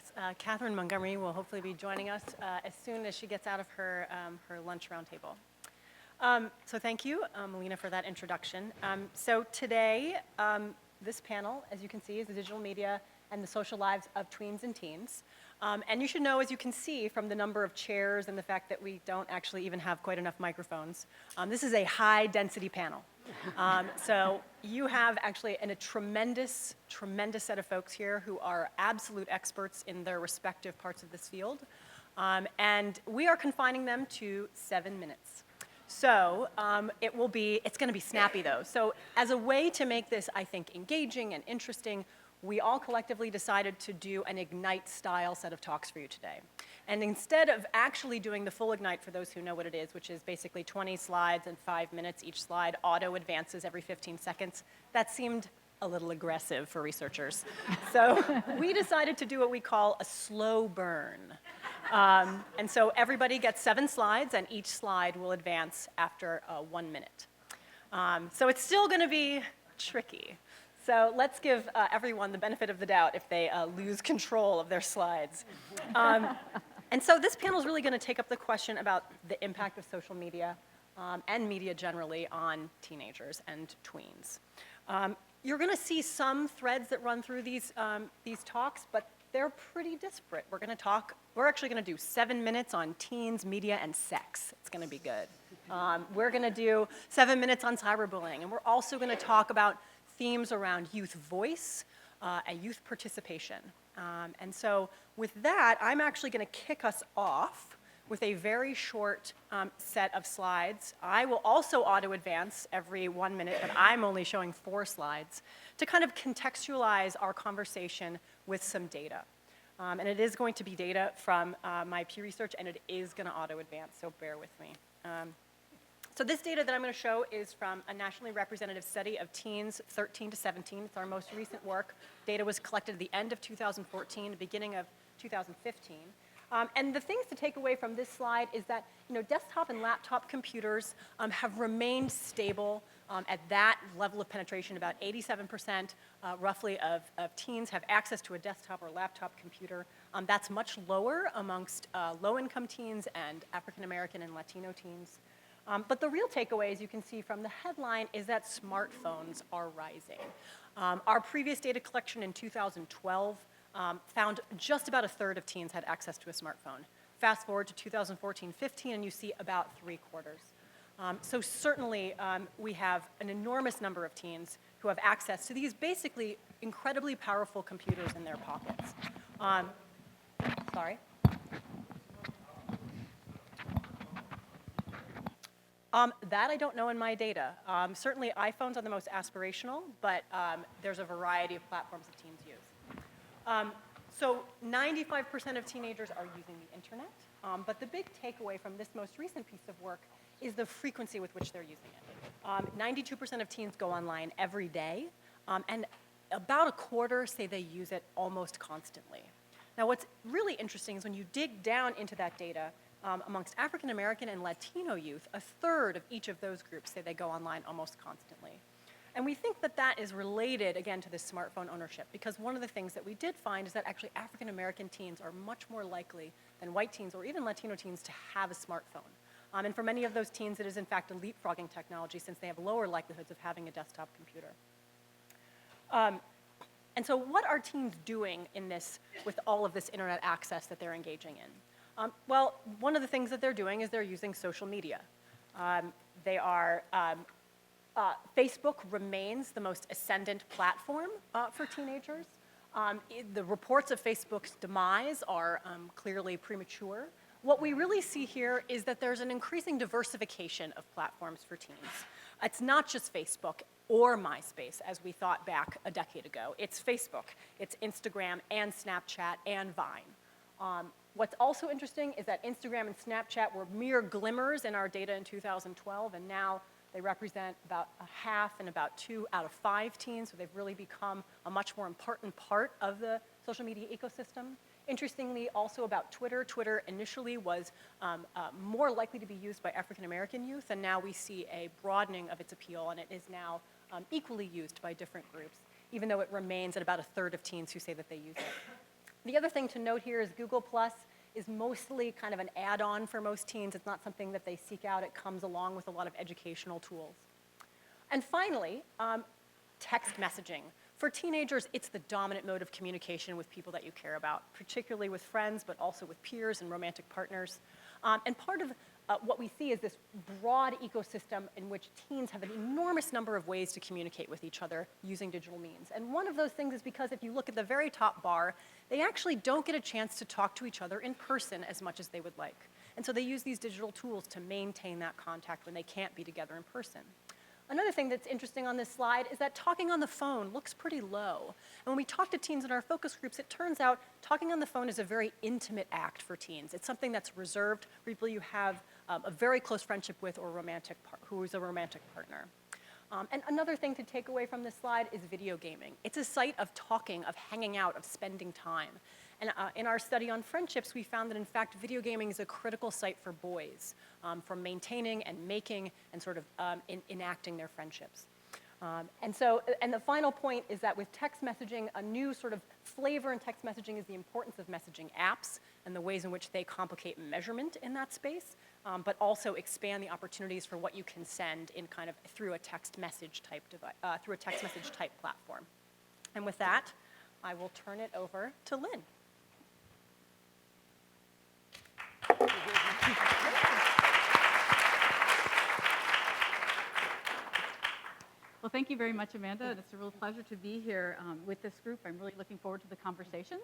Yes, Kathryn Montgomery will hopefully be joining us as soon as she gets out of her lunch roundtable. So thank you, Melina, for that introduction. So today, this panel, as you can see, is the digital media and the social lives of tweens and teens. And you should know, as you can see from the number of chairs and the fact that we don't actually even have quite enough microphones, this is a high-density panel. So you have actually a tremendous set of folks here who are absolute experts in their respective parts of this field. And we are confining them to 7 minutes. So it's going to be snappy, though. So as a way to make this, I think, engaging and interesting, we all collectively decided to do an Ignite-style set of talks for you today. And instead of actually doing the full Ignite, for those who know what it is, which is basically 20 slides and 5 minutes each slide, auto advances every 15 seconds, that seemed a little aggressive for researchers. So we decided to do what we call a slow burn. And so everybody gets 7 slides, and each slide will advance after 1 minute. So it's still going to be tricky. So let's give everyone the benefit of the doubt if they lose control of their slides. And so this panel is really going to take up the question about the impact of social media and media generally on teenagers and tweens. You're going to see some threads that run through these talks, but they're pretty disparate. We're actually going to do 7 minutes on teens, media, and sex. It's going to be good. We're going to do 7 minutes on cyberbullying, and we're also going to talk about themes around youth voice and youth participation. And so with that, I'm actually going to kick us off with a very short set of slides. I will also auto-advance every 1 minute, but I'm only showing 4 slides to kind of contextualize our conversation with some data. And it is going to be data from my Pew Research, and it is going to auto-advance, so bear with me. So this data that I'm going to show is from a nationally representative study of teens 13 to 17. It's our most recent work. Data was collected at the end of 2014, beginning of 2015. And the things to take away from this slide is that desktop and laptop computers have remained stable at that level of penetration. About 87% roughly of teens have access to a desktop or laptop computer. That's much lower amongst low-income teens and African American and Latino teens. But the real takeaway, as you can see from the headline, is that smartphones are rising. Our previous data collection in 2012 found just about a third of teens had access to a smartphone. Fast forward to 2014-15, and you see about 3/4. So certainly, we have an enormous number of teens who have access to these basically incredibly powerful computers in their pockets. That I don't know in my data. Certainly iPhones are the most aspirational, but there's a variety of platforms that teens use. So 95% of teenagers are using the internet, but the big takeaway from this most recent piece of work is the frequency with which they're using it. 92% of teens go online every day, and about a quarter say they use it almost constantly. Now what's really interesting is when you dig down into that data, amongst African American and Latino youth, a third of each of those groups say they go online almost constantly. And we think that that is related, again, to this smartphone ownership, because one of the things that we did find is that actually African American teens are much more likely than white teens or even Latino teens to have a smartphone. And for many of those teens, it is in fact a leapfrogging technology since they have lower likelihoods of having a desktop computer. And so what are teens doing in this, with all of this internet access that they're engaging in? Well, one of the things that they're doing is they're using social media. Facebook remains the most ascendant platform for teenagers. The reports of Facebook's demise are clearly premature. What we really see here is that there's an increasing diversification of platforms for teens. It's not just Facebook or MySpace, as we thought back a decade ago. It's Facebook, it's Instagram, and Snapchat, and Vine. What's also interesting is that Instagram and Snapchat were mere glimmers in our data in 2012, and now they represent about a half and about 2 out of 5 teens, so they've really become a much more important part of the social media ecosystem. Interestingly, also about Twitter. Twitter initially was more likely to be used by African American youth, and now we see a broadening of its appeal, and it is now equally used by different groups, even though it remains at about a third of teens who say that they use it. The other thing to note here is Google Plus is mostly kind of an add-on for most teens. It's not something that they seek out. It comes along with a lot of educational tools. And finally, text messaging. For teenagers, it's the dominant mode of communication with people that you care about, particularly with friends, but also with peers and romantic partners. And part of what we see is this broad ecosystem in which teens have an enormous number of ways to communicate with each other using digital means. And one of those things is because if you look at the very top bar, they actually don't get a chance to talk to each other in person as much as they would like. And so they use these digital tools to maintain that contact when they can't be together in person. Another thing that's interesting on this slide is that talking on the phone looks pretty low. And when we talk to teens in our focus groups, it turns out talking on the phone is a very intimate act for teens. It's something that's reserved for people you have a very close friendship with or who is a romantic partner. And another thing to take away from this slide is video gaming. It's a site of talking, of hanging out, of spending time. And in our study on friendships, we found that in fact, video gaming is a critical site for boys for maintaining and making and sort of enacting their friendships. And the final point is that with text messaging, a new sort of flavor in text messaging is the importance of messaging apps and the ways in which they complicate measurement in that space, but also expand the opportunities for what you can send in kind of through a text message type platform. And with that, I will turn it over to Lynn. Well, thank you very much, Amanda. It's a real pleasure to be here with this group. I'm really looking forward to the conversation.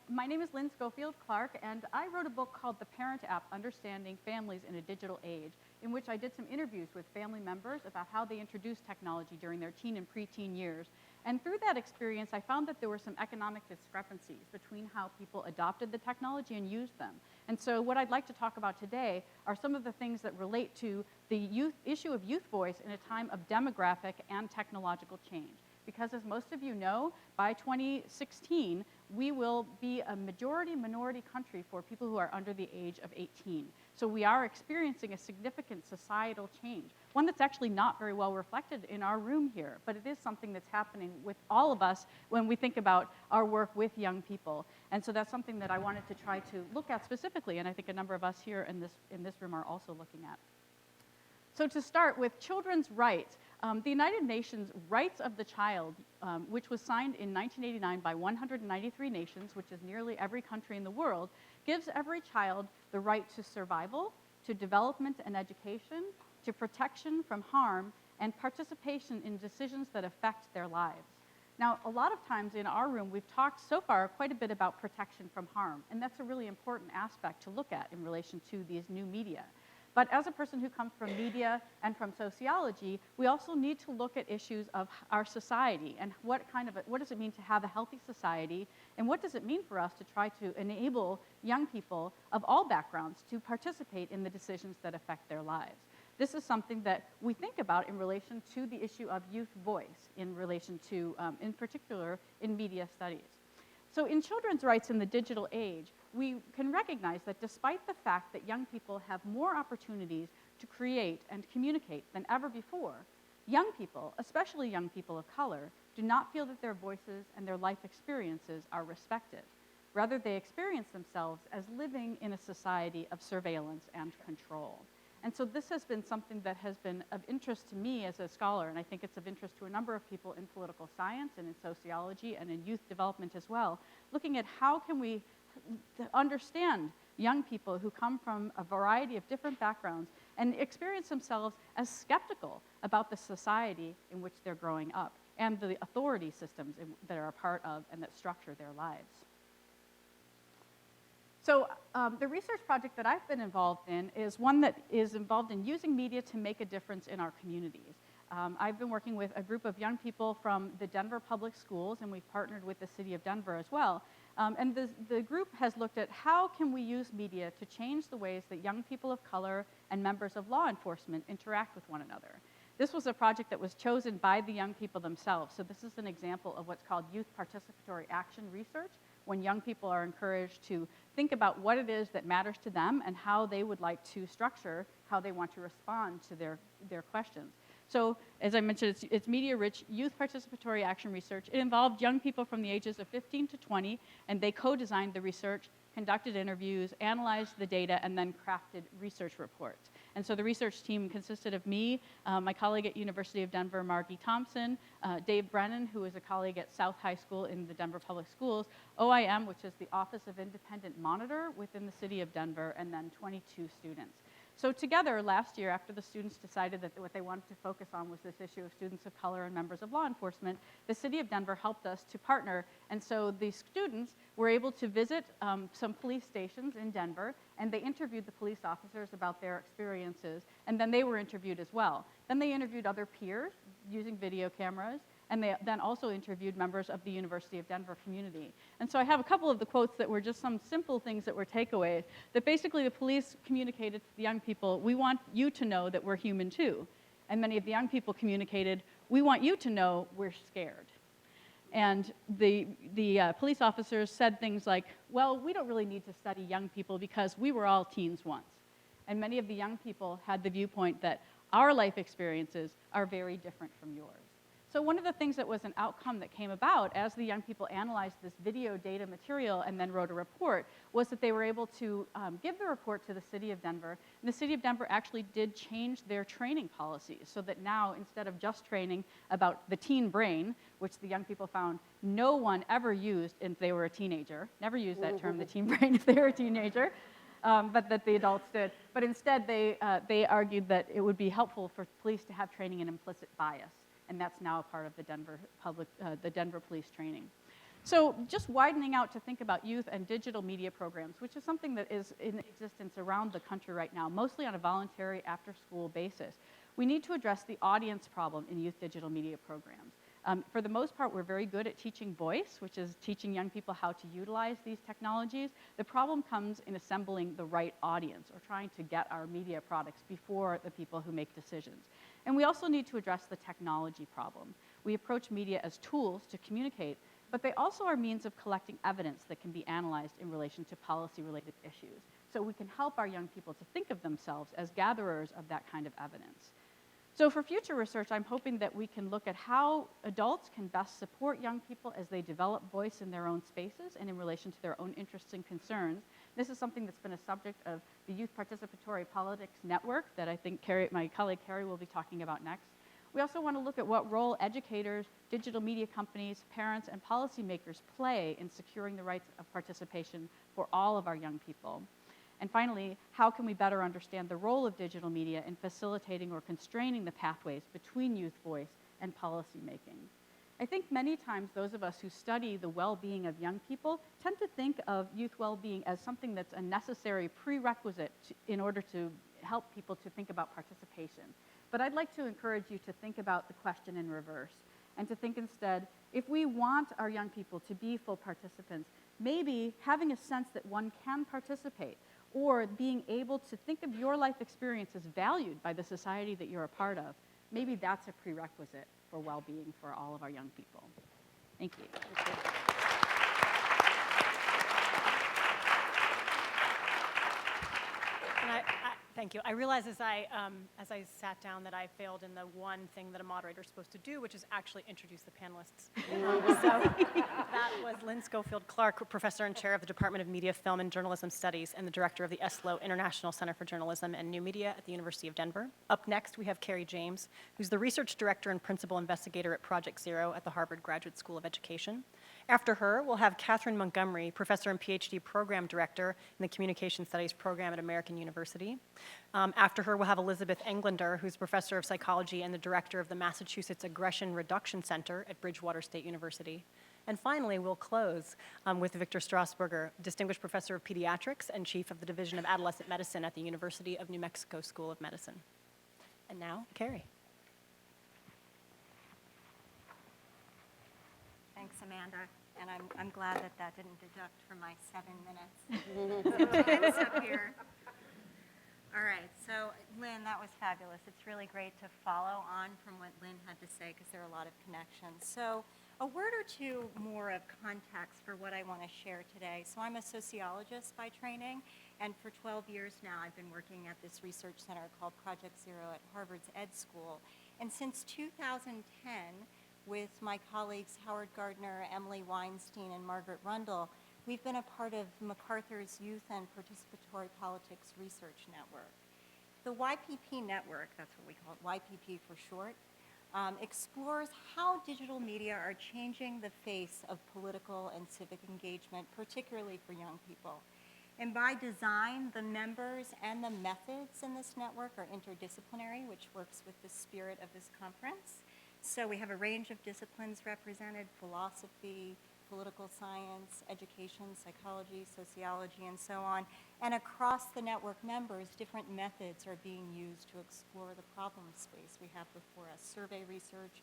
My name is Lynn Schofield Clark, and I wrote a book called The Parent App, Understanding Families in a Digital Age, in which I did some interviews with family members about how they introduced technology during their teen and preteen years. And through that experience, I found that there were some economic discrepancies between how people adopted the technology and used them. And so what I'd like to talk about today are some of the things that relate to the issue of youth voice in a time of demographic and technological change. Because as most of you know, by 2016, we will be a majority-minority country for people who are under the age of 18. So we are experiencing a significant societal change, one that's actually not very well reflected in our room here, but it is something that's happening with all of us when we think about our work with young people. And so that's something that I wanted to try to look at specifically, and I think a number of us here in this room are also looking at. So to start with children's rights, the United Nations Rights of the Child, which was signed in 1989 by 193 nations, which is nearly every country in the world, gives every child the right to survival, to development and education, to protection from harm, and participation in decisions that affect their lives. Now, a lot of times in our room, we've talked so far quite a bit about protection from harm, and that's a really important aspect to look at in relation to these new media. But as a person who comes from media and from sociology, we also need to look at issues of our society and what does it mean to have a healthy society, and what does it mean for us to try to enable young people of all backgrounds to participate in the decisions that affect their lives. This is something that we think about in relation to the issue of youth voice, in relation to, in particular, in media studies. So in children's rights in the digital age, we can recognize that despite the fact that young people have more opportunities to create and communicate than ever before, young people, especially young people of color, do not feel that their voices and their life experiences are respected. Rather, they experience themselves as living in a society of surveillance and control. And so this has been something that has been of interest to me as a scholar, and I think it's of interest to a number of people in political science and in sociology and in youth development as well, looking at how can we understand young people who come from a variety of different backgrounds and experience themselves as skeptical about the society in which they're growing up and the authority systems that are a part of and that structure their lives. So the research project that I've been involved in is one that is involved in using media to make a difference in our communities. I've been working with a group of young people from the Denver Public Schools, and we've partnered with the city of Denver as well. And the group has looked at how can we use media to change the ways that young people of color and members of law enforcement interact with one another. This was a project that was chosen by the young people themselves. So this is an example of what's called youth participatory action research, when young people are encouraged to think about what it is that matters to them and how they would like to structure how they want to respond to their questions. So as I mentioned, it's media-rich youth participatory action research. It involved young people from the ages of 15 to 20, and they co-designed the research, conducted interviews, analyzed the data, and then crafted research reports. And so the research team consisted of me, my colleague at University of Denver, Margie Thompson, Dave Brennan, who is a colleague at South High School in the Denver Public Schools, OIM, which is the Office of Independent Monitor within the city of Denver, and then 22 students. So together, last year, after the students decided that what they wanted to focus on was this issue of students of color and members of law enforcement, the city of Denver helped us to partner. And so the students were able to visit some police stations in Denver, and they interviewed the police officers about their experiences, and then they were interviewed as well. Then they interviewed other peers using video cameras, and they then also interviewed members of the University of Denver community. And so I have a couple of the quotes that were just some simple things that were takeaways, that basically the police communicated to the young people, we want you to know that we're human too. And many of the young people communicated, we want you to know we're scared. And the police officers said things like, well, we don't really need to study young people because we were all teens once. And many of the young people had the viewpoint that our life experiences are very different from yours. So one of the things that was an outcome that came about as the young people analyzed this video data material and then wrote a report was that they were able to give the report to the city of Denver. And the city of Denver actually did change their training policies so that now, instead of just training about the teen brain, which the young people found no one ever used if they were a teenager, never used that term, the teen brain, if they were a teenager, but that the adults did. But instead, they argued that it would be helpful for police to have training in implicit bias. And that's now a part of the Denver police training. So just widening out to think about youth and digital media programs, which is something that is in existence around the country right now, mostly on a voluntary after-school basis. We need to address the audience problem in youth digital media programs. For the most part, we're very good at teaching voice, which is teaching young people how to utilize these technologies. The problem comes in assembling the right audience or trying to get our media products before the people who make decisions. And we also need to address the technology problem. We approach media as tools to communicate, but they also are means of collecting evidence that can be analyzed in relation to policy-related issues. So we can help our young people to think of themselves as gatherers of that kind of evidence. So for future research, I'm hoping that we can look at how adults can best support young people as they develop voice in their own spaces and in relation to their own interests and concerns. This is something that's been a subject of the Youth Participatory Politics Network that I think my colleague Carrie will be talking about next. We also want to look at what role educators, digital media companies, parents, and policymakers play in securing the rights of participation for all of our young people. And finally, how can we better understand the role of digital media in facilitating or constraining the pathways between youth voice and policy making? I think many times those of us who study the well-being of young people tend to think of youth well-being as something that's a necessary prerequisite in order to help people to think about participation. But I'd like to encourage you to think about the question in reverse and to think instead, if we want our young people to be full participants, maybe having a sense that one can participate or being able to think of your life experience as valued by the society that you're a part of, maybe that's a prerequisite for well-being for all of our young people. Thank you. Thank you. I realized as I sat down that I failed in the one thing that a moderator is supposed to do, which is actually introduce the panelists. So that was Lynn Schofield Clark, professor and chair of the Department of Media, Film, and Journalism Studies, and the director of the ESLO International Center for Journalism and New Media at the University of Denver. Up next, we have Carrie James, who's the research director and principal investigator at Project Zero at the Harvard Graduate School of Education. After her, we'll have Kathryn Montgomery, professor and PhD program director in the Communication Studies program at American University. After her, we'll have Elizabeth Englander, who's professor of psychology and the director of the Massachusetts Aggression Reduction Center at Bridgewater State University. And finally, we'll close with Victor Strasburger, distinguished professor of pediatrics and chief of the Division of Adolescent Medicine at the University of New Mexico School of Medicine. And now, Carrie. Thanks, Amanda. And I'm glad that didn't deduct from my 7 minutes. Time's up here. All right, so Lynn, that was fabulous. It's really great to follow on from what Lynn had to say because there are a lot of connections. So a word or two more of context for what I want to share today. So I'm a sociologist by training, and for 12 years now I've been working at this research center called Project Zero at Harvard's Ed School. And since 2010, with my colleagues Howard Gardner, Emily Weinstein, and Margaret Rundle, we've been a part of MacArthur's Youth and Participatory Politics Research Network. The YPP network, that's what we call it, YPP for short, explores how digital media are changing the face of political and civic engagement, particularly for young people. And by design, the members and the methods in this network are interdisciplinary, which works with the spirit of this conference. So we have a range of disciplines represented: philosophy, political science, education, psychology, sociology, and so on. And across the network members, different methods are being used to explore the problem space we have before us: survey research,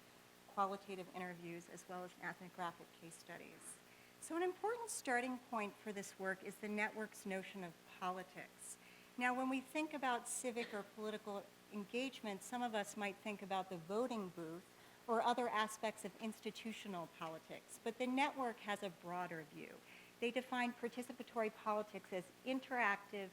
qualitative interviews, as well as ethnographic case studies. So an important starting point for this work is the network's notion of politics. Now, when we think about civic or political engagement, some of us might think about the voting booth or other aspects of institutional politics, but the network has a broader view. They define participatory politics as interactive,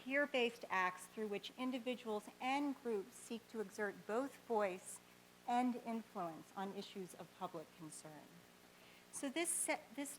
peer-based acts through which individuals and groups seek to exert both voice and influence on issues of public concern. So this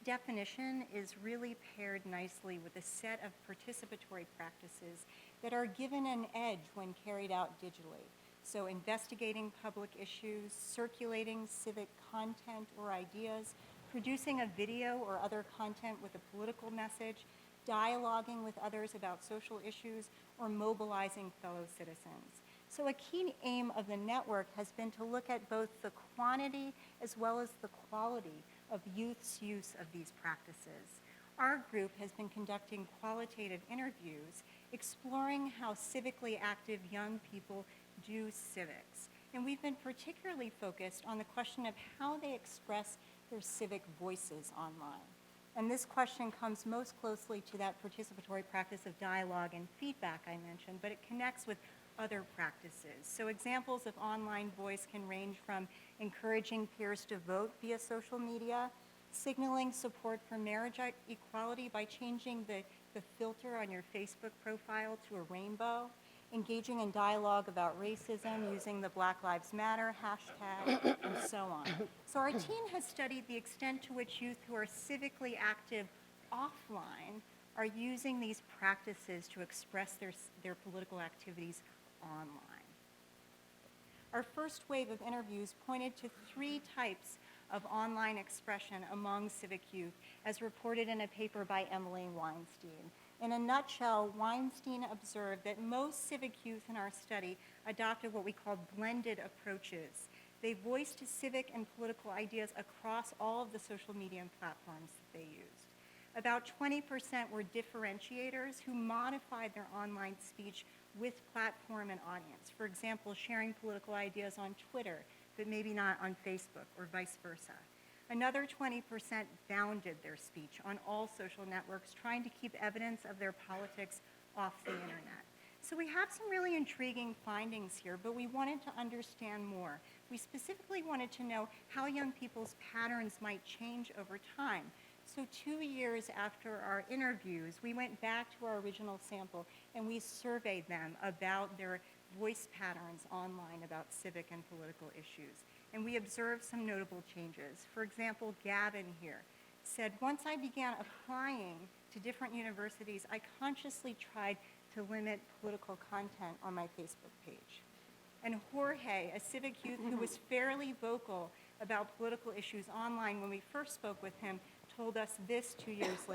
definition is really paired nicely with a set of participatory practices that are given an edge when carried out digitally. So investigating public issues, circulating civic content or ideas, producing a video or other content with a political message, dialoguing with others about social issues, or mobilizing fellow citizens. So a key aim of the network has been to look at both the quantity as well as the quality of youth's use of these practices. Our group has been conducting qualitative interviews exploring how civically active young people do civics. And we've been particularly focused on the question of how they express their civic voices online. And this question comes most closely to that participatory practice of dialogue and feedback I mentioned, but it connects with other practices. So examples of online voice can range from encouraging peers to vote via social media, signaling support for marriage equality by changing the filter on your Facebook profile to a rainbow, engaging in dialogue about racism using the Black Lives Matter hashtag, and so on. So our team has studied the extent to which youth who are civically active offline are using these practices to express their political activities online. Our first wave of interviews pointed to 3 types of online expression among civic youth, as reported in a paper by Emily Weinstein. In a nutshell, Weinstein observed that most civic youth in our study adopted what we call blended approaches. They voiced civic and political ideas across all of the social media platforms that they used. About 20% were differentiators who modified their online speech with platform and audience. For example, sharing political ideas on Twitter, but maybe not on Facebook, or vice versa. Another 20% bounded their speech on all social networks, trying to keep evidence of their politics off the internet. So we have some really intriguing findings here, but we wanted to understand more. We specifically wanted to know how young people's patterns might change over time. So 2 years after our interviews, we went back to our original sample and we surveyed them about their voice patterns online about civic and political issues. And we observed some notable changes. For example, Gavin here said, "Once I began applying to different universities, I consciously tried to limit political content on my Facebook page." And Jorge, a civic youth who was fairly vocal about political issues online when we first spoke with him, told us this 2 years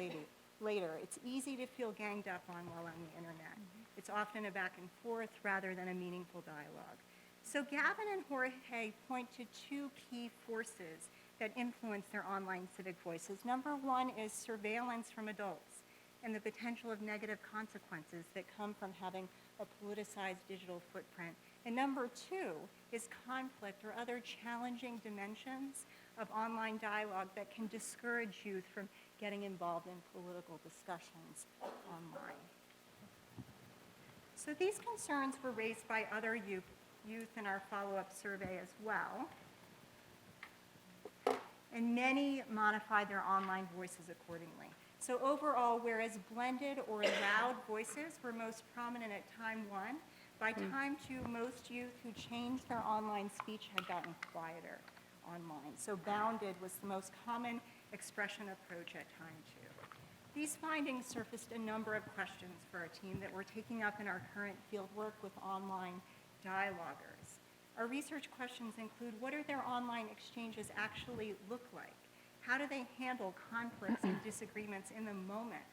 later. "It's easy to feel ganged up on while on the internet. It's often a back and forth rather than a meaningful dialogue." So Gavin and Jorge point to 2 key forces that influence their online civic voices. Number 1 is surveillance from adults and the potential of negative consequences that come from having a politicized digital footprint. And number 2 is conflict or other challenging dimensions of online dialogue that can discourage youth from getting involved in political discussions online. So these concerns were raised by other youth in our follow-up survey as well. And many modified their online voices accordingly. So overall, whereas blended or loud voices were most prominent at time 1, By time two, most youth who changed their online speech had gotten quieter online. So bounded was the most common expression approach at time two. These findings surfaced a number of questions for our team that we're taking up in our current fieldwork with online dialoguers. Our research questions include, what do their online exchanges actually look like? How do they handle conflicts and disagreements in the moment?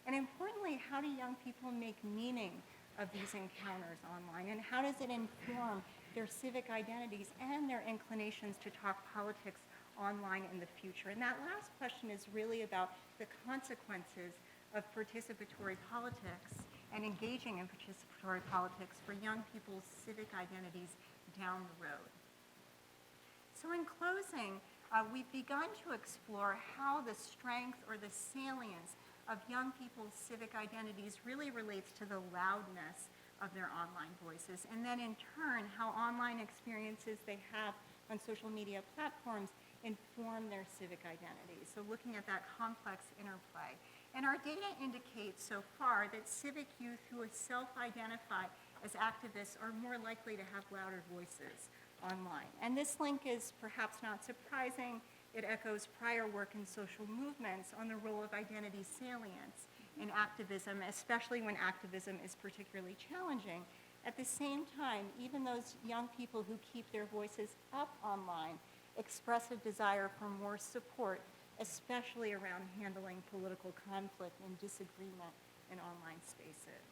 And importantly, how do young people make meaning of these encounters online? And how does it inform their civic identities and their inclinations to talk politics online in the future? And that last question is really about the consequences of participatory politics and engaging in participatory politics for young people's civic identities down the road. So in closing, we've begun to explore how the strength or the salience of young people's civic identities really relates to the loudness of their online voices, and then in turn, how online experiences they have on social media platforms inform their civic identities. So looking at that complex interplay. And our data indicates so far that civic youth who self-identify as activists are more likely to have louder voices online. And this link is perhaps not surprising. It echoes prior work in social movements on the role of identity salience in activism, especially when activism is particularly challenging. At the same time, even those young people who keep their voices up online express a desire for more support, especially around handling political conflict and disagreement in online spaces.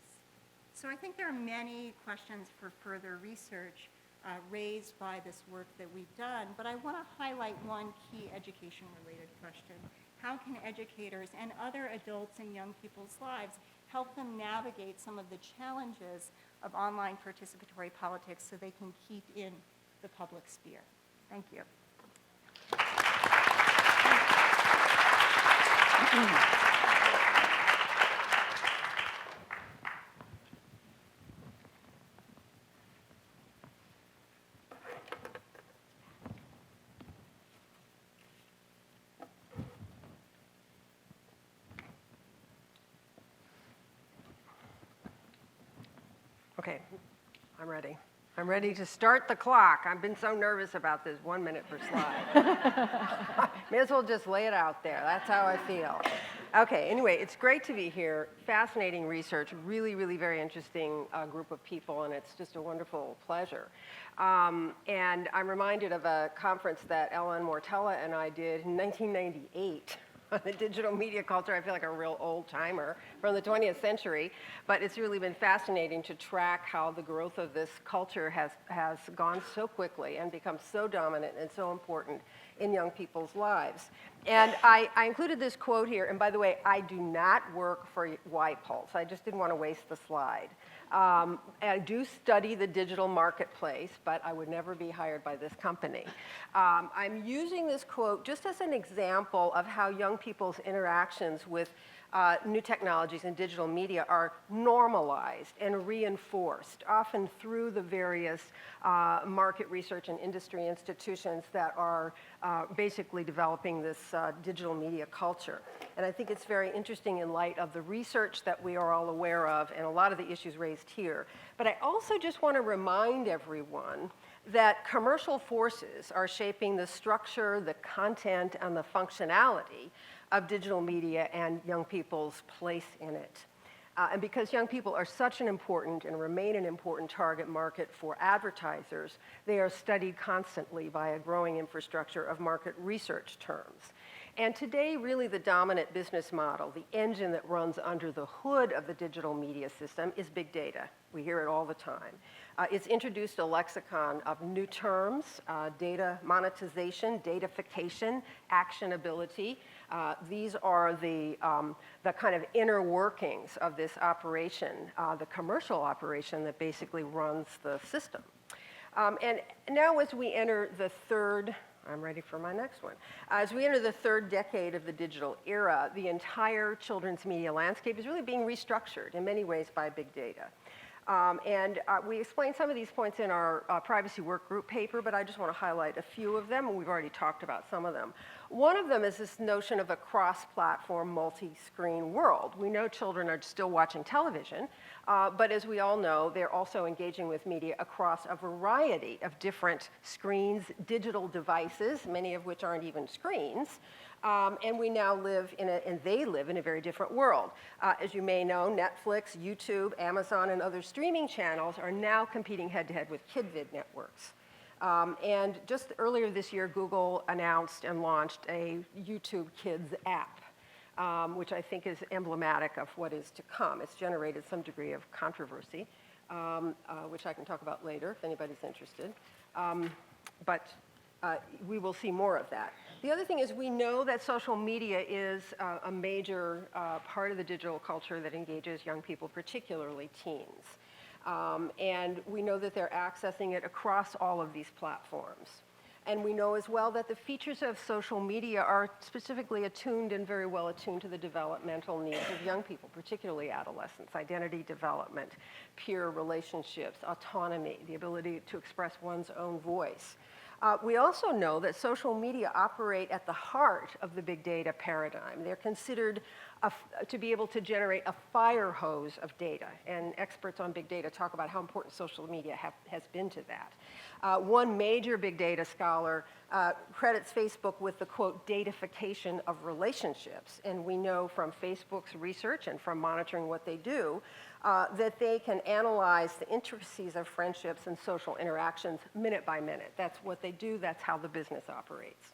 So I think there are many questions for further research raised by this work that we've done, but I want to highlight one key education-related question. How can educators and other adults in young people's lives help them navigate some of the challenges of online participatory politics so they can keep in the public sphere? Thank you. Okay, I'm ready. I'm ready to start the clock. I've been so nervous about this 1 minute per slide. May as well just lay it out there. That's how I feel. Okay, anyway, it's great to be here. Fascinating research, really, really very interesting group of people, and it's just a wonderful pleasure. And I'm reminded of a conference that Ellen Mortella and I did in 1998. On the digital media culture. I feel like a real old timer from the 20th century, but it's really been fascinating to track how the growth of this culture has gone so quickly and become so dominant and so important in young people's lives. And I included this quote here, and by the way, I do not work for White Pulse. I just didn't want to waste the slide. I do study the digital marketplace, but I would never be hired by this company. I'm using this quote just as an example of how young people's interactions with new technologies and digital media are normalized and reinforced, often through the various market research and industry institutions that are basically developing this digital media culture. And I think it's very interesting in light of the research that we are all aware of and a lot of the issues raised here. But I also just want to remind everyone that commercial forces are shaping the structure, the content, and the functionality of digital media and young people's place in it. And because young people are such an important and remain an important target market for advertisers, they are studied constantly by a growing infrastructure of market research terms. And today, really the dominant business model, the engine that runs under the hood of the digital media system is big data. We hear it all the time. It's introduced a lexicon of new terms, data monetization, datafication, actionability. These are the kind of inner workings of this operation, the commercial operation that basically runs the system. And now as we enter the third, I'm ready for my next one. As we enter the third decade of the digital era, the entire children's media landscape is really being restructured in many ways by big data. We explain some of these points in our privacy work group paper, but I just want to highlight a few of them, and we've already talked about some of them. One of them is this notion of a cross-platform, multi-screen world. We know children are still watching television, but as we all know, they're also engaging with media across a variety of different screens, digital devices, many of which aren't even screens. And we now live and they live in a very different world. As you may know, Netflix, YouTube, Amazon, and other streaming channels are now competing head-to-head with KidVid networks. And just earlier this year, Google announced and launched a YouTube Kids app, which I think is emblematic of what is to come. It's generated some degree of controversy, which I can talk about later if anybody's interested. But we will see more of that. The other thing is we know that social media is a major part of the digital culture that engages young people, particularly teens. And we know that they're accessing it across all of these platforms. And we know as well that the features of social media are specifically attuned and very well attuned to the developmental needs of young people, particularly adolescents: identity development, peer relationships, autonomy, the ability to express one's own voice. We also know that social media operate at the heart of the big data paradigm. They're considered to be able to generate a fire hose of data, and experts on big data talk about how important social media has been to that. One major big data scholar credits Facebook with the, quote, datafication of relationships, and we know from Facebook's research and from monitoring what they do that they can analyze the intricacies of friendships and social interactions minute by minute. That's what they do. That's how the business operates.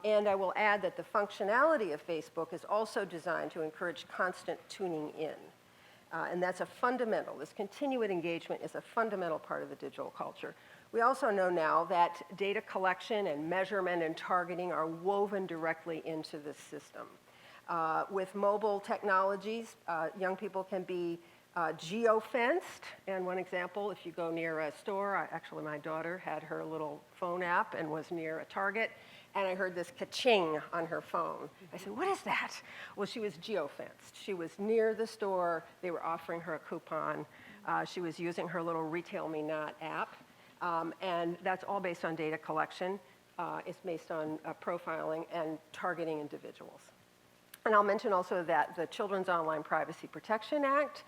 And I will add that the functionality of Facebook is also designed to encourage constant tuning in. And that's a fundamental, this continued engagement is a fundamental part of the digital culture. We also know now that data collection and measurement and targeting are woven directly into this system. With mobile technologies, young people can be geo-fenced. And one example, if you go near a store, actually my daughter had her little phone app and was near a Target, and I heard this ka-ching on her phone. I said, what is that? Well, she was geo-fenced. She was near the store. They were offering her a coupon. She was using her little Retail Me Not app. And that's all based on data collection. It's based on profiling and targeting individuals. And I'll mention also that the Children's Online Privacy Protection Act,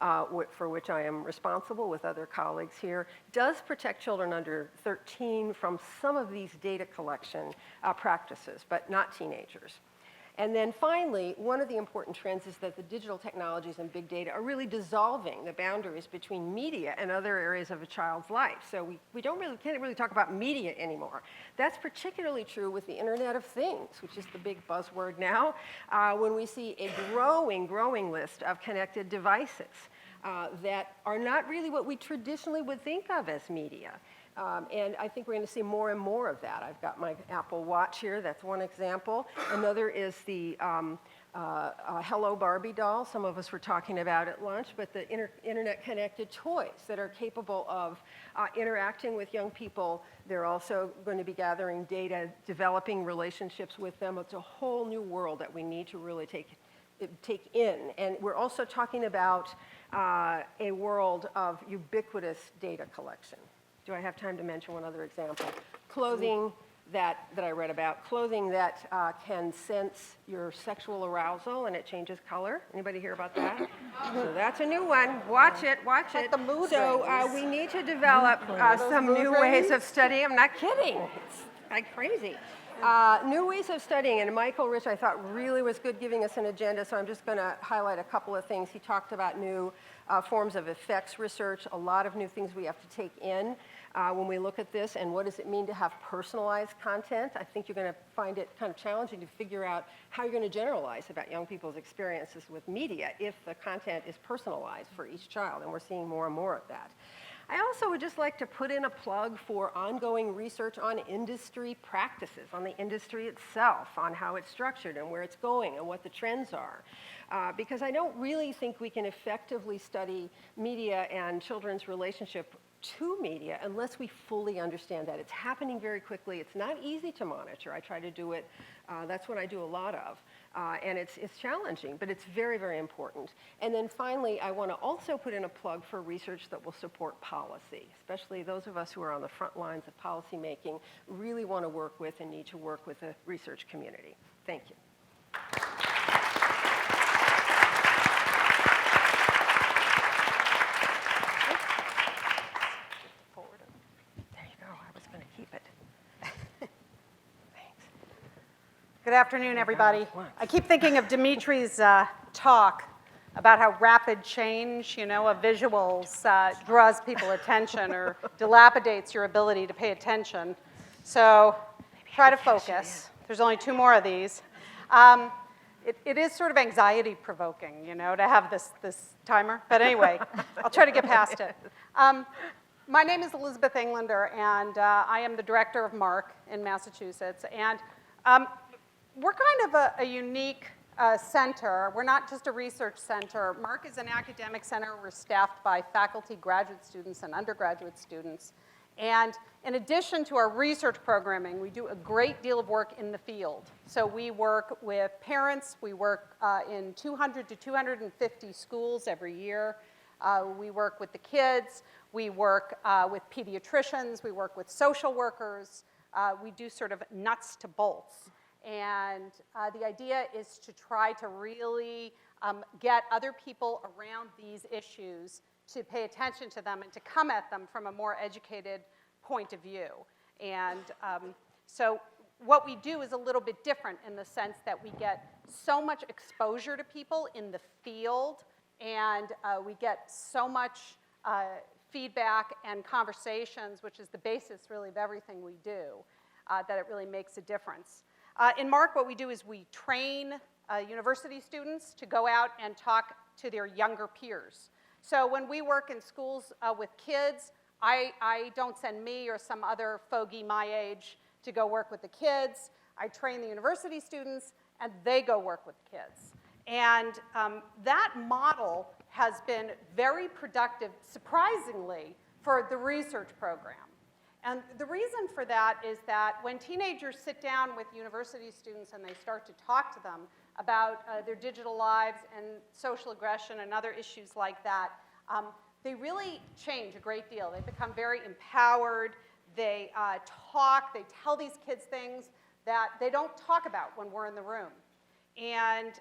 for which I am responsible with other colleagues here, does protect children under 13 from some of these data collection practices, but not teenagers. And then finally, one of the important trends is that the digital technologies and big data are really dissolving the boundaries between media and other areas of a child's life. So we can't really talk about media anymore. That's particularly true with the Internet of Things, which is the big buzzword now, when we see a growing list of connected devices that are not really what we traditionally would think of as media. And I think we're going to see more and more of that. I've got my Apple Watch here. That's one example. Another is the Hello Barbie doll. Some of us were talking about at lunch, but the internet-connected toys that are capable of interacting with young people. They're also going to be gathering data, developing relationships with them. It's a whole new world that we need to really take in. And we're also talking about a world of ubiquitous data collection. Do I have time to mention one other example? Clothing that I read about, clothing that can sense your sexual arousal and it changes color. Anybody hear about that? So that's a new one. Watch it. Like the mood So we need to develop some new ways of studying. I'm not kidding. It's like crazy. New ways of studying, and Michael Rich I thought really was good giving us an agenda, so I'm just going to highlight a couple of things. He talked about new forms of effects research, a lot of new things we have to take in when we look at this, and what does it mean to have personalized content. I think you're going to find it kind of challenging to figure out how you're going to generalize about young people's experiences with media if the content is personalized for each child, and we're seeing more and more of that. I also would just like to put in a plug for ongoing research on industry practices, on the industry itself, on how it's structured and where it's going and what the trends are. Because I don't really think we can effectively study media and children's relationship to media unless we fully understand that. It's happening very quickly. It's not easy to monitor. I try to do it. That's what I do a lot of. And it's challenging, but it's very, very important. And then finally, I want to also put in a plug for research that will support policy, especially those of us who are on the front lines of policy making really want to work with and need to work with the research community. Thank you. Good afternoon, everybody. I keep thinking of Dimitri's talk about how rapid change, of visuals draws people attention or dilapidates your ability to pay attention. So try to focus. There's only 2 more of these. It is sort of anxiety provoking, to have this timer. But anyway, I'll try to get past it. My name is Elizabeth Englander, and I am the director of MARC in Massachusetts. And we're kind of a unique center. We're not just a research center. MARC is an academic center. We're staffed by faculty, graduate students, and undergraduate students. And in addition to our research programming, we do a great deal of work in the field. So we work with parents. We work in 200 to 250 schools every year. We work with the kids. We work with pediatricians. We work with social workers. We do sort of nuts to bolts. And the idea is to try to really get other people around these issues to pay attention to them and to come at them from a more educated point of view. And so what we do is a little bit different in the sense that we get so much exposure to people in the field, and we get so much feedback and conversations, which is the basis really of everything we do, that it really makes a difference. In MARC, what we do is we train university students to go out and talk to their younger peers. So when we work in schools with kids, I don't send me or some other fogey my age to go work with the kids. I train the university students, and they go work with the kids. And that model has been very productive, surprisingly, for the research program. And the reason for that is that when teenagers sit down with university students and they start to talk to them about their digital lives and social aggression and other issues like that, they really change a great deal. They become very empowered. They talk. They tell these kids things that they don't talk about when we're in the room. And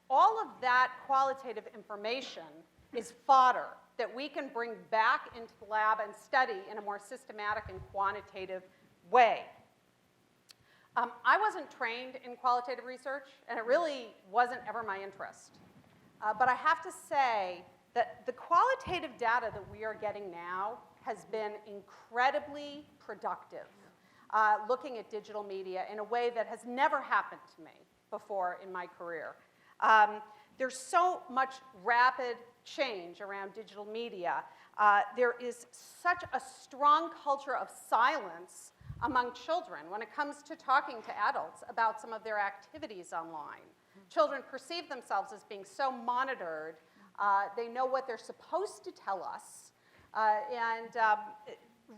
all of that qualitative information is fodder that we can bring back into the lab and study in a more systematic and quantitative way. I wasn't trained in qualitative research, and it really wasn't ever my interest. But I have to say that the qualitative data that we are getting now has been incredibly productive, looking at digital media in a way that has never happened to me before in my career. There's so much rapid change around digital media. There is such a strong culture of silence among children when it comes to talking to adults about some of their activities online. Children perceive themselves as being so monitored. They know what they're supposed to tell us.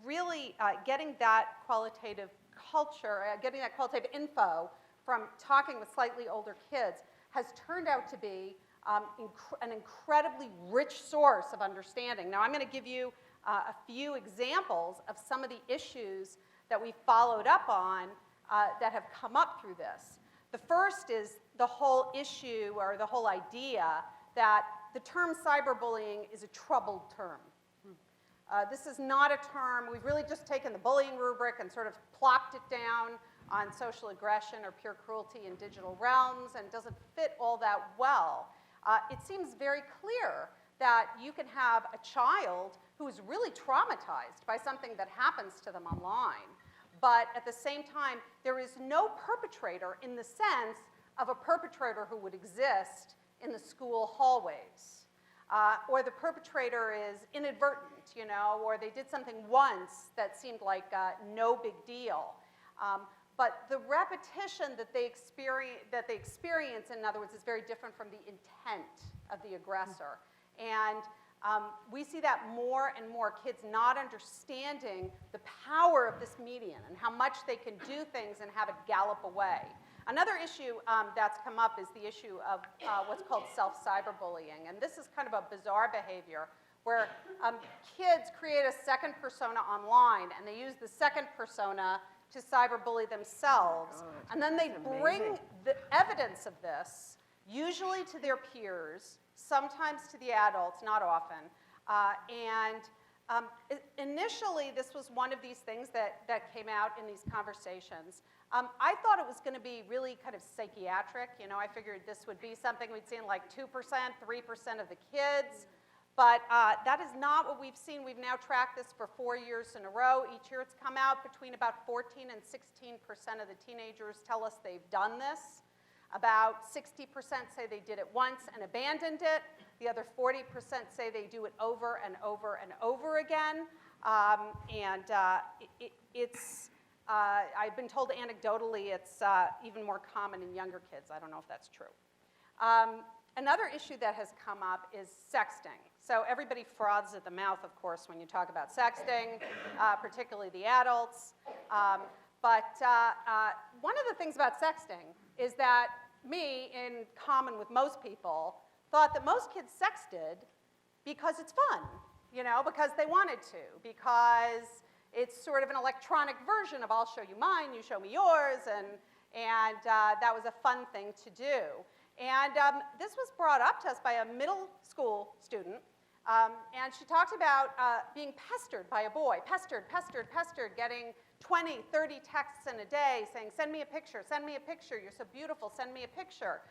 Really getting that qualitative culture, getting that qualitative info from talking with slightly older kids has turned out to be an incredibly rich source of understanding. Now, I'm going to give you a few examples of some of the issues that we followed up on that have come up through this. The first is the whole issue or the whole idea that the term cyberbullying is a troubled term. This is not a term, we've really just taken the bullying rubric and sort of plopped it down on social aggression or pure cruelty in digital realms, and doesn't fit all that well. It seems very clear that you can have a child who is really traumatized by something that happens to them online, but at the same time, there is no perpetrator in the sense of a perpetrator who would exist in the school hallways. Or the perpetrator is inadvertent, or they did something once that seemed like no big deal. But the repetition that they experience, in other words, is very different from the intent of the aggressor. And We see that more and more, kids not understanding the power of this medium and how much they can do things and have it gallop away. Another issue that's come up is the issue of what's called self-cyberbullying. And this is kind of a bizarre behavior where kids create a second persona online, and they use the second persona to cyberbully themselves. And then they bring the evidence of this, usually to their peers, sometimes to the adults, not often. Initially, this was one of these things that came out in these conversations. I thought it was going to be really kind of psychiatric. You know, I figured this would be something we'd see in like 2%, 3% of the kids. But that is not what we've seen. We've now tracked this for 4 years in a row. Each year it's come out between about 14 and 16% of the teenagers tell us they've done this. About 60% say they did it once and abandoned it. The other 40% say they do it over and over and over again. I've been told anecdotally it's even more common in younger kids. I don't know if that's true. Another issue that has come up is sexting. So everybody froths at the mouth, of course, when you talk about sexting, particularly the adults. But one of the things about sexting is that me, in common with most people, thought that most kids sexted because it's fun, you know, because they wanted to, because it's sort of an electronic version of I'll show you mine, you show me yours, and that was a fun thing to do. And this was brought up to us by a middle school student, and she talked about being pestered by a boy, pestered, getting 20, 30 texts in a day saying, send me a picture, you're so beautiful, send me a picture.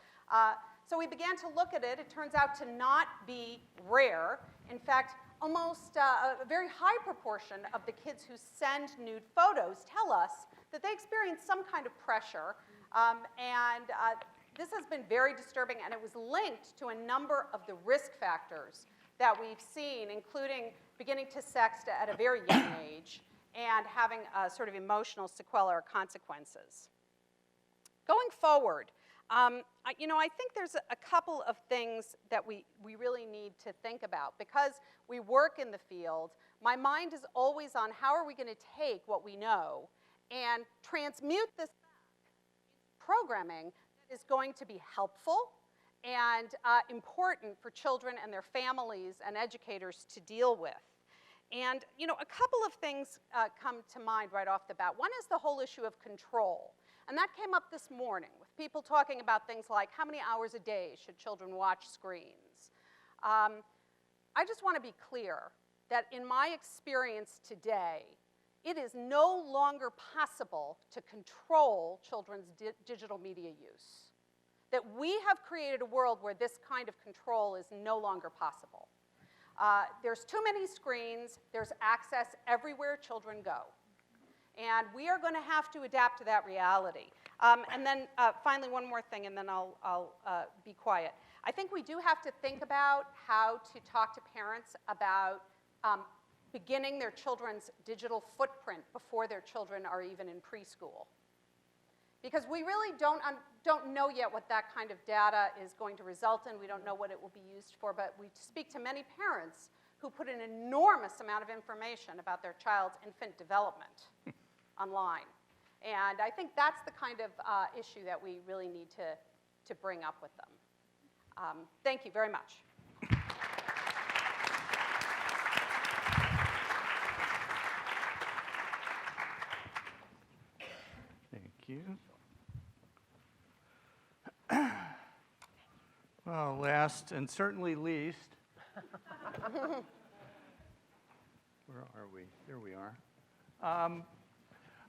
So we began to look at it. It turns out to not be rare. In fact, almost a very high proportion of the kids who send nude photos tell us that they experience some kind of pressure. This has been very disturbing, and it was linked to a number of the risk factors that we've seen, including beginning to sext at a very young age and having a sort of emotional sequelae or consequences. Going forward, I think there's a couple of things that we really need to think about. Because we work in the field, my mind is always on how are we going to take what we know and transmute this programming that is going to be helpful and important for children and their families and educators to deal with. And, a couple of things come to mind right off the bat. One is the whole issue of control. And that came up this morning with people talking about things like how many hours a day should children watch screens. I just want to be clear that in my experience today, it is no longer possible to control children's digital media use. That we have created a world where this kind of control is no longer possible. There's too many screens. There's access everywhere children go. And we are going to have to adapt to that reality. And then finally, one more thing, and then I'll be quiet. I think we do have to think about how to talk to parents about beginning their children's digital footprint before their children are even in preschool. Because we really don't know yet what that kind of data is going to result in. We don't know what it will be used for, but we speak to many parents who put an enormous amount of information about their child's infant development online. And I think that's the kind of issue that we really need to bring up with them. Thank you very much. Thank you. Well, last and certainly least, where are we? Here we are.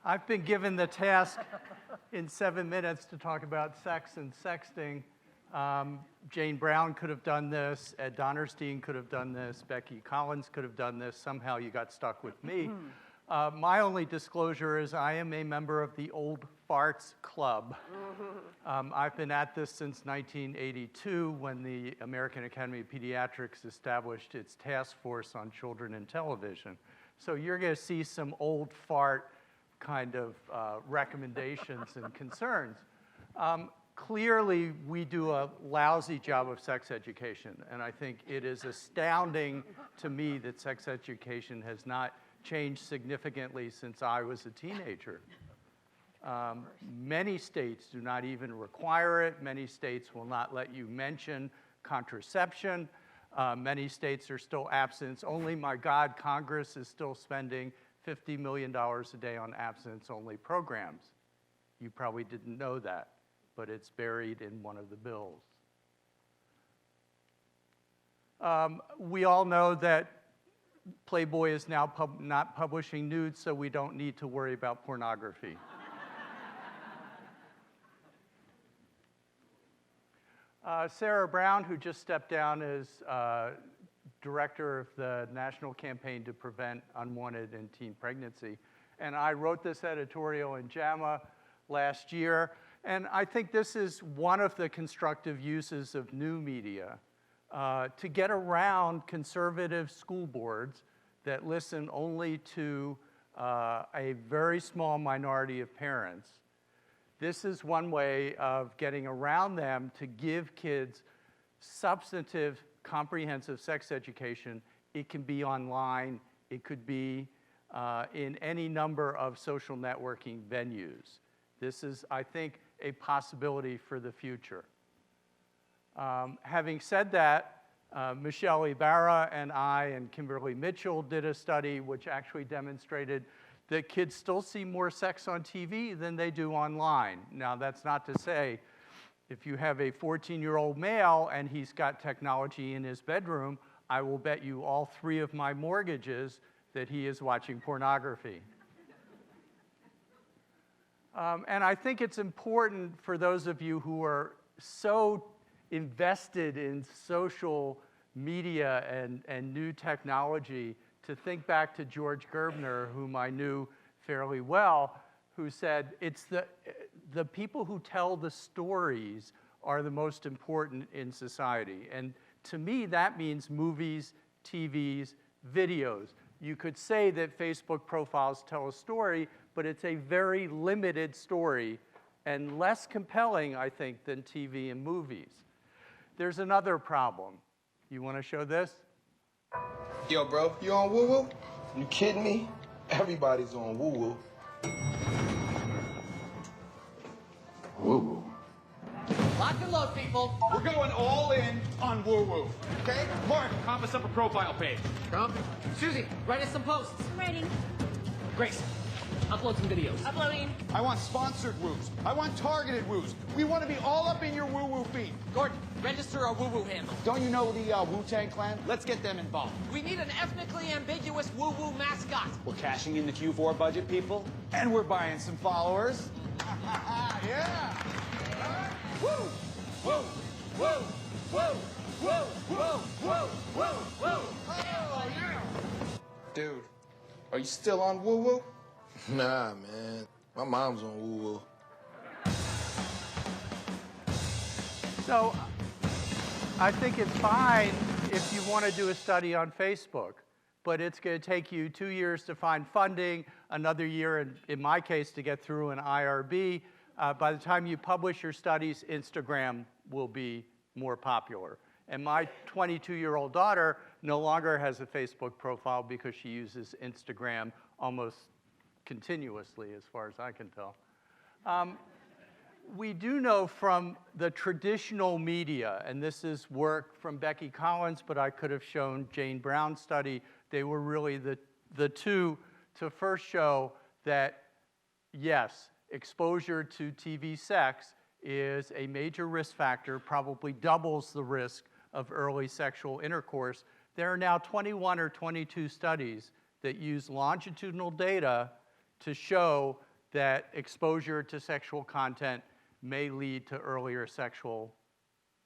I've been given the task in 7 minutes to talk about sex and sexting. Jane Brown could have done this, Ed Donnerstein could have done this, Becky Collins could have done this. Somehow you got stuck with me. My only disclosure is I am a member of the Old Farts Club. I've been at this since 1982 when the American Academy of Pediatrics established its task force on children and television. So you're going to see some old fart kind of recommendations and concerns. clearly, we do a lousy job of sex education, and I think it is astounding to me that sex education has not changed significantly since I was a teenager. Many states do not even require it. Many states will not let you mention contraception. Many states are still abstinence only. My God, Congress is still spending $50 million a day on abstinence-only programs. You probably didn't know that, but it's buried in one of the bills. We all know that Playboy is now not publishing nudes, so we don't need to worry about pornography. Sarah Brown, who just stepped down as director of the National Campaign to Prevent Unwanted and Teen Pregnancy, and I wrote this editorial in JAMA last year, and I think this is one of the constructive uses of new media to get around conservative school boards that listen only to a very small minority of parents. This is one way of getting around them to give kids substantive, comprehensive sex education. It can be online. It could be in any number of social networking venues. This is, I think, a possibility for the future. Having said that, Michelle Ibarra and I and Kimberly Mitchell did a study which actually demonstrated that kids still see more sex on TV than they do online. Now, that's not to say if you have a 14-year-old male and he's got technology in his bedroom, I will bet you all 3 of my mortgages that he is watching pornography. And I think it's important for those of you who are so invested in social media and new technology to think back to George Gerbner, whom I knew fairly well, who said, it's the people who tell the stories are the most important in society. And to me, that means movies, TVs, videos. You could say that Facebook profiles tell a story, but it's a very limited story and less compelling, I think, than TV and movies. There's another problem. You want to show this? Yo, bro, you on woo-woo? You kidding me? Everybody's on woo-woo. Woo-woo. Lock and load, people. We're going all in on woo-woo, okay? Mark, comp us up a profile page. Trump. Susie, write us some posts. I'm writing. Grace, upload some videos. Uploading. I want sponsored woos. I want targeted woos. We want to be all up in your woo-woo feed. Gordon, register our woo-woo handle. Don't you know the Wu-Tang Clan? Let's get them involved. We need an ethnically ambiguous woo-woo mascot. We're cashing in the Q4 budget, people, and we're buying some followers. Yeah! All right. Woo! Woo! Woo! Woo! Woo! Woo! Woo! Woo! Woo! Oh, yeah! Dude, are you still on woo-woo? Nah, man. My mom's on woo-woo. So I think it's fine if you want to do a study on Facebook, but it's going to take you 2 years to find funding, another year, in my case, to get through an IRB. By the time you publish your studies, Instagram will be more popular. And my 22-year-old daughter no longer has a Facebook profile because she uses Instagram almost continuously, as far as I can tell. We do know from the traditional media, and this is work from Becky Collins, but I could have shown Jane Brown's study. They were really the two to first show that, yes, exposure to TV sex is a major risk factor, probably doubles the risk of early sexual intercourse. There are now 21 or 22 studies that use longitudinal data to show that exposure to sexual content may lead to earlier sexual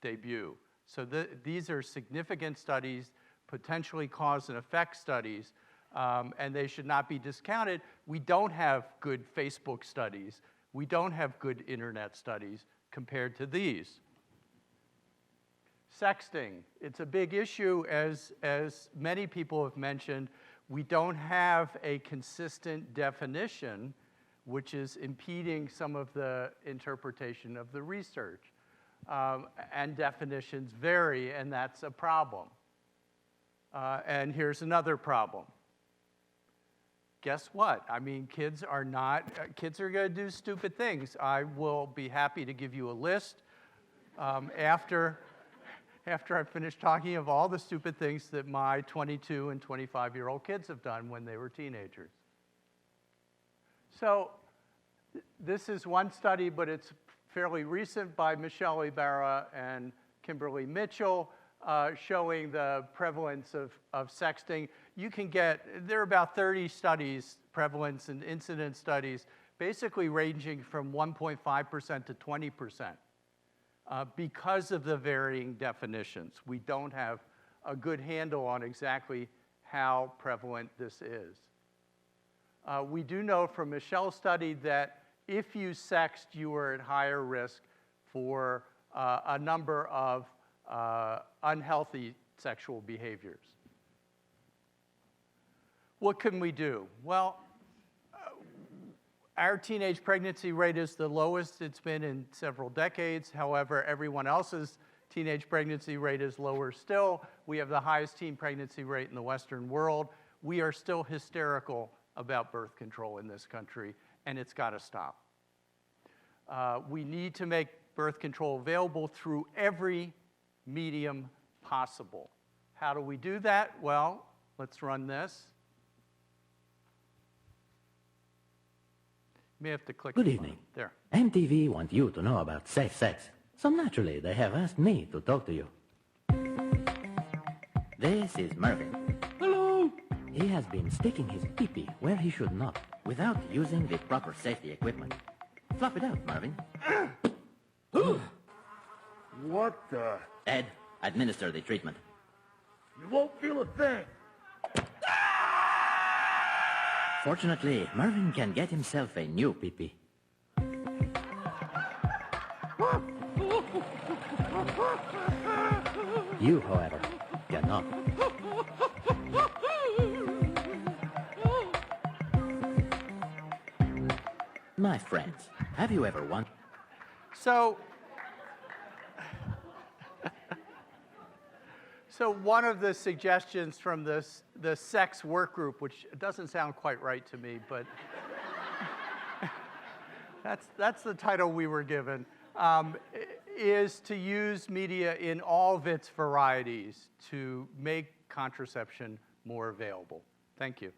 debut. So these are significant studies, potentially cause and effect studies, and they should not be discounted. We don't have good Facebook studies. We don't have good internet studies compared to these. Sexting, it's a big issue, as many people have mentioned. We don't have a consistent definition. which is impeding some of the interpretation of the research. And definitions vary, and that's a problem. And here's another problem. Guess what? I mean, kids are going to do stupid things. I will be happy to give you a list after I finish talking of all the stupid things that my 22 and 25-year-old kids have done when they were teenagers. So this is one study, but it's fairly recent, by Michelle Ibarra and Kimberly Mitchell, showing the prevalence of sexting. There are about 30 studies, prevalence and incidence studies, basically ranging from 1.5% to 20%. Because of the varying definitions, we don't have a good handle on exactly how prevalent this is. We do know from Michelle's study that if you sext, you are at higher risk for a number of unhealthy sexual behaviors. What can we do? Well, our teenage pregnancy rate is the lowest it's been in several decades. However, everyone else's teenage pregnancy rate is lower still. We have the highest teen pregnancy rate in the Western world. We are still hysterical about birth control in this country, and it's got to stop. We need to make birth control available through every medium possible. How do we do that? Well, let's run this. You may have to click. Good evening. There. MTV want you to know about safe sex, so naturally they have asked me to talk to you. This is Mervyn. Hello. He has been sticking his pee-pee where he should not, without using the proper safety equipment. Flop it out, Mervyn. What the? Ed, administer the treatment. You won't feel a thing. Fortunately, Mervyn can get himself a new pee-pee. You, however, cannot. My friends, have you ever wondered? So one of the suggestions from the sex work group, which doesn't sound quite right to me, but that's the title we were given, is to use media in all of its varieties to make contraception more available. Thank you.